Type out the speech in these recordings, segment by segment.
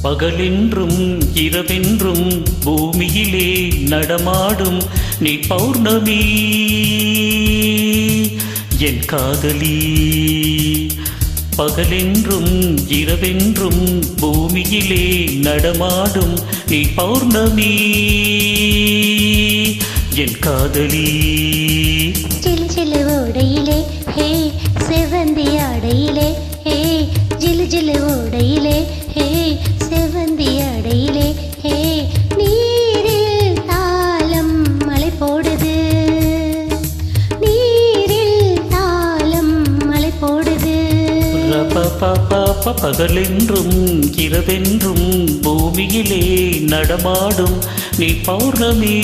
பகலென்றும் இரவென்றும் பூமியிலே நடமாடும் நீ பௌர்ணமி என் காதலி. பகலென்றும் இரவென்றும் பூமியிலே நடமாடும் நீ பௌர்ணமி என் காதலி. சிலு சிலு ஓடையிலே ஹே செவந்தி ஆடையிலே ஹே ஜிலு ஜிலு ஓடையிலே ஹே செவந்தி அடையிலே ஹே நீரில் தாளம் மலை போடுது, நீரில் தாளம் மலை போடுது. பகலென்றும் இரவென்றும் பூமியிலே நடமாடும் நீ பௌர்ணமி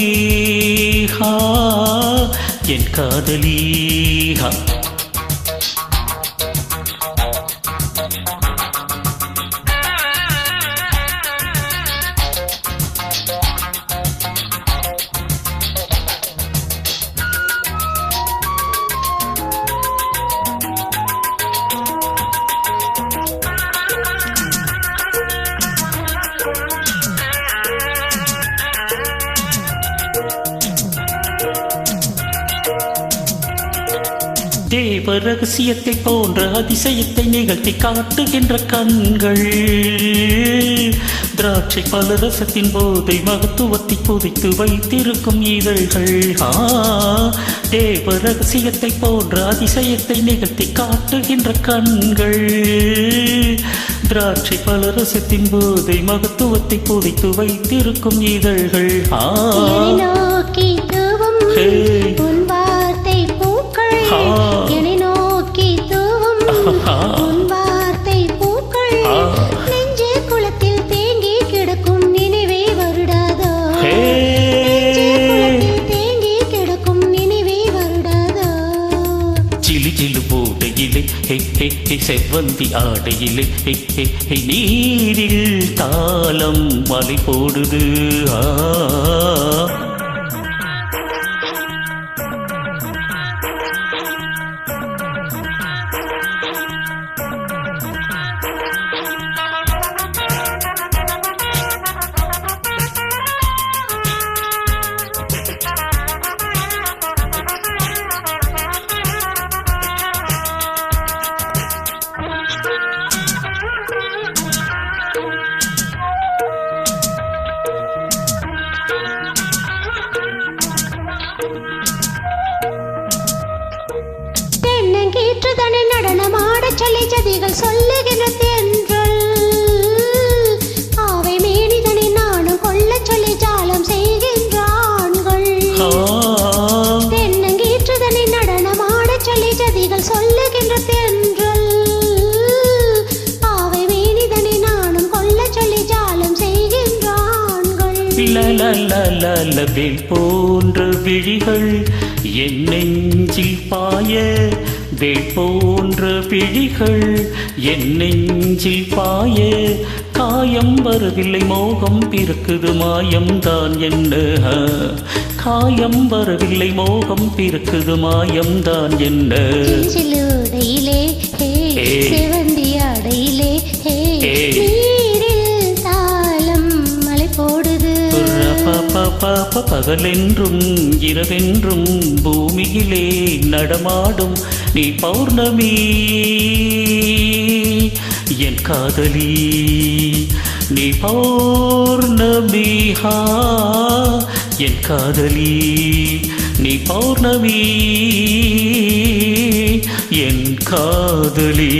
என் காதலி. தேவ ரகசியத்தை போன்ற அதிசயத்தை நிகழ்த்தி காட்டுகின்ற கண்கள், திராட்சை பலரசத்தின் போதை மகத்துவத்தை புதைத்து வைத்திருக்கும் இதழ்கள். தேவ ரகசியத்தை போன்ற அதிசயத்தை நிகழ்த்தி காட்டுகின்ற கண்கள், திராட்சை பலரசத்தின் போதை மகத்துவத்தை புதைத்து வைத்திருக்கும் இதழ்கள். என்னை நோக்கி தூவும் உன் வார்த்தை பூக்கள், நெஞ்சே குளத்தில் தேங்கி கிடக்கும் நினைவே வருடாதோ, தேங்கி கிடக்கும் நினைவே வருடாதோ. சிலு சிலு போடையிலே செவ்வந்தி ஆடையிலே நீரில் தாளம் மலை போடுது. தென்னங்கீற்றுதனை நடனமாட சொல்லி ஜதிகள் சொல்லுகின்ற தென்றல், ஆவை மேனிதனை நானும் கொள்ள சொல்லி ஜாலம் செய்கின்ற ஆண்கள். தென்னங்கீற்றுதனை நடனமாட சொல்லி ஜதிகள் சொல்லுகின்ற தென்றல், ஆவை மேனிதனை நானும் கொள்ள சொல்லி ஜாலம் செய்கின்ற ஆண்கள். வேல் போன்ற விழிகள் என் நெஞ்சில் பாய, வேல் போன்ற விழிகள் என் நெஞ்சில் பாய, காயம் வரவில்லை மோகம் பிறக்குது மாயம்தான் என்ன, காயம் வரவில்லை மோகம் பிறக்குது மாயம்தான் என்ன. சிலுடையிலே செவந்தி ஆடையிலே நீரில் தாளம் மலை போடுது. பகலென்றும் இரவென்றும் பூமியிலே நடமாடும் நீ பௌர்ணமி என் காதலி. நீ பௌர்ணமி என் காதலி, நீ பௌர்ணமி என் காதலி.